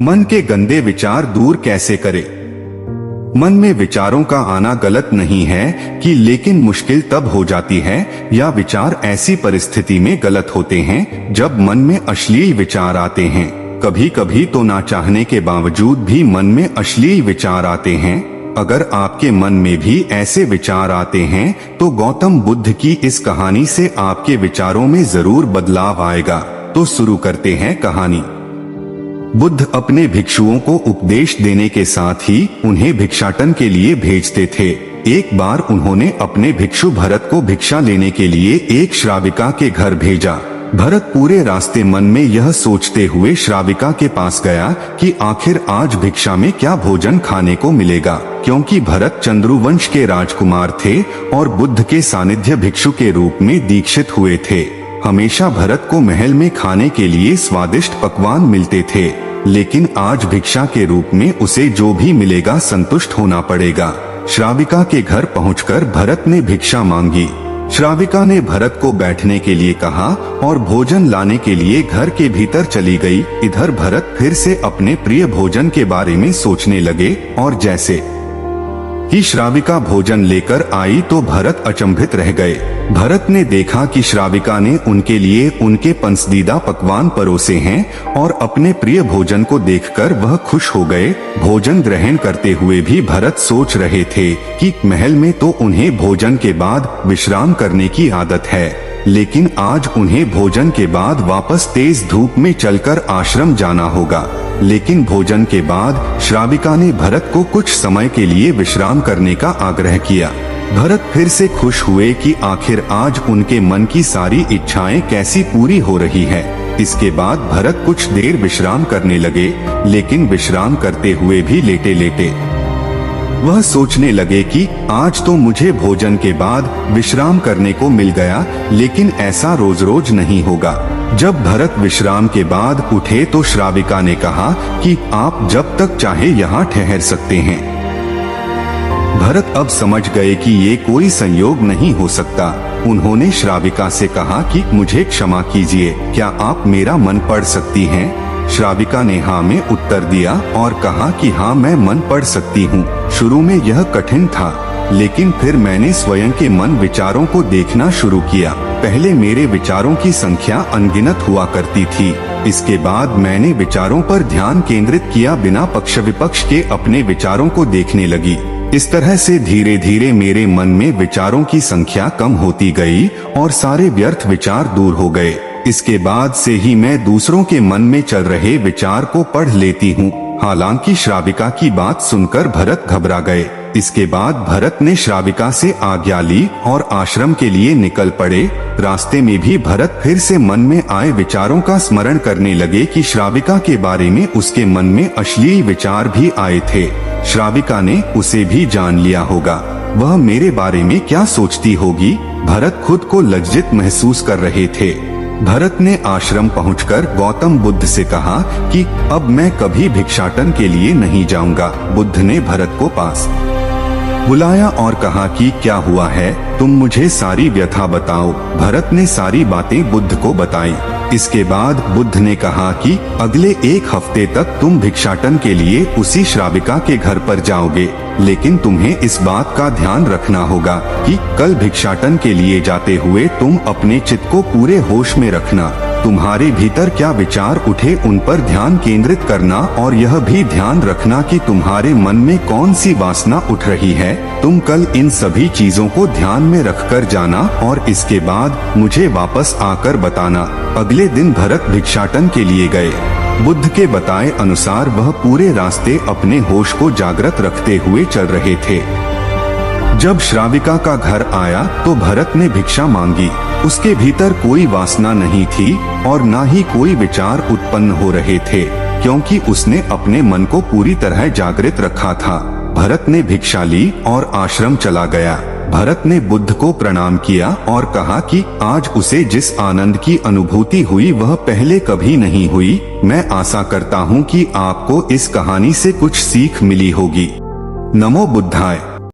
मन के गंदे विचार दूर कैसे करें? मन में विचारों का आना गलत नहीं है कि लेकिन मुश्किल तब हो जाती है या विचार ऐसी परिस्थिति में गलत होते हैं जब मन में अश्लील विचार आते हैं। कभी कभी तो ना चाहने के बावजूद भी मन में अश्लील विचार आते हैं। अगर आपके मन में भी ऐसे विचार आते हैं तो गौतम बुद्ध की इस कहानी से आपके विचारों में जरूर बदलाव आएगा। तो शुरू करते हैं कहानी। बुद्ध अपने भिक्षुओं को उपदेश देने के साथ ही उन्हें भिक्षाटन के लिए भेजते थे। एक बार उन्होंने अपने भिक्षु भरत को भिक्षा लेने के लिए एक श्राविका के घर भेजा। भरत पूरे रास्ते मन में यह सोचते हुए श्राविका के पास गया कि आखिर आज भिक्षा में क्या भोजन खाने को मिलेगा, क्योंकि भरत चंद्रुवंश के राजकुमार थे और बुद्ध के सानिध्य भिक्षु के रूप में दीक्षित हुए थे। हमेशा भरत को महल में खाने के लिए स्वादिष्ट पकवान मिलते थे, लेकिन आज भिक्षा के रूप में उसे जो भी मिलेगा संतुष्ट होना पड़ेगा। श्राविका के घर पहुंचकर भरत ने भिक्षा मांगी। श्राविका ने भरत को बैठने के लिए कहा और भोजन लाने के लिए घर के भीतर चली गई। इधर भरत फिर से अपने प्रिय भोजन के बारे में सोचने लगे और जैसे ही श्राविका भोजन लेकर आई तो भरत अचंभित रह गए। भरत ने देखा कि श्राविका ने उनके लिए उनके पसंदीदा पकवान परोसे हैं और अपने प्रिय भोजन को देखकर वह खुश हो गए। भोजन ग्रहण करते हुए भी भरत सोच रहे थे कि महल में तो उन्हें भोजन के बाद विश्राम करने की आदत है, लेकिन आज उन्हें भोजन के बाद वापस तेज धूप में चलकर आश्रम जाना होगा। लेकिन भोजन के बाद श्राविका ने भरत को कुछ समय के लिए विश्राम करने का आग्रह किया। भरत फिर से खुश हुए कि आखिर आज उनके मन की सारी इच्छाएं कैसी पूरी हो रही है। इसके बाद भरत कुछ देर विश्राम करने लगे, लेकिन विश्राम करते हुए भी लेटे लेटे वह सोचने लगे कि आज तो मुझे भोजन के बाद विश्राम करने को मिल गया, लेकिन ऐसा रोज रोज नहीं होगा। जब भरत विश्राम के बाद उठे तो श्राविका ने कहा कि आप जब तक चाहे यहाँ ठहर सकते हैं। भरत अब समझ गए कि ये कोई संयोग नहीं हो सकता। उन्होंने श्राविका से कहा कि मुझे क्षमा कीजिए, क्या आप मेरा मन पढ़ सकती हैं? श्राविका ने हाँ में उत्तर दिया और कहा कि हाँ, मैं मन पढ़ सकती हूँ। शुरू में यह कठिन था, लेकिन फिर मैंने स्वयं के मन विचारों को देखना शुरू किया। पहले मेरे विचारों की संख्या अनगिनत हुआ करती थी। इसके बाद मैंने विचारों पर ध्यान केंद्रित किया, बिना पक्ष विपक्ष के अपने विचारों को देखने लगी। इस तरह से धीरे धीरे मेरे मन में विचारों की संख्या कम होती गई और सारे व्यर्थ विचार दूर हो गए। इसके बाद से ही मैं दूसरों के मन में चल रहे विचार को पढ़ लेती हूँ। हालांकि श्राविका की बात सुनकर भरत घबरा गए। इसके बाद भरत ने श्राविका से आज्ञा ली और आश्रम के लिए निकल पड़े। रास्ते में भी भरत फिर से मन में आए विचारों का स्मरण करने लगे कि श्राविका के बारे में उसके मन में अश्लील विचार भी आए थे। श्राविका ने उसे भी जान लिया होगा, वह मेरे बारे में क्या सोचती होगी। भरत खुद को लज्जित महसूस कर रहे थे। भरत ने आश्रम पहुंचकर गौतम बुद्ध से कहा कि अब मैं कभी भिक्षाटन के लिए नहीं जाऊंगा। बुद्ध ने भरत को पास बुलाया और कहा कि क्या हुआ है, तुम मुझे सारी व्यथा बताओ। भरत ने सारी बातें बुद्ध को बताई। इसके बाद बुद्ध ने कहा कि अगले एक हफ्ते तक तुम भिक्षाटन के लिए उसी श्राविका के घर पर जाओगे, लेकिन तुम्हें इस बात का ध्यान रखना होगा कि कल भिक्षाटन के लिए जाते हुए तुम अपने चित्त को पूरे होश में रखना। तुम्हारे भीतर क्या विचार उठे उन पर ध्यान केंद्रित करना और यह भी ध्यान रखना कि तुम्हारे मन में कौन सी वासना उठ रही है। तुम कल इन सभी चीजों को ध्यान में रखकर जाना और इसके बाद मुझे वापस आकर बताना। अगले दिन भरत भिक्षाटन के लिए गए। बुद्ध के बताए अनुसार वह पूरे रास्ते अपने होश को जागृत रखते हुए चल रहे थे। जब श्राविका का घर आया तो भरत ने भिक्षा मांगी। उसके भीतर कोई वासना नहीं थी और ना ही कोई विचार उत्पन्न हो रहे थे, क्योंकि उसने अपने मन को पूरी तरह जागृत रखा था। भरत ने भिक्षा ली और आश्रम चला गया। भरत ने बुद्ध को प्रणाम किया और कहा कि आज उसे जिस आनंद की अनुभूति हुई वह पहले कभी नहीं हुई। मैं आशा करता हूँ कि आपको इस कहानी से कुछ सीख मिली होगी। नमो बुद्धाय।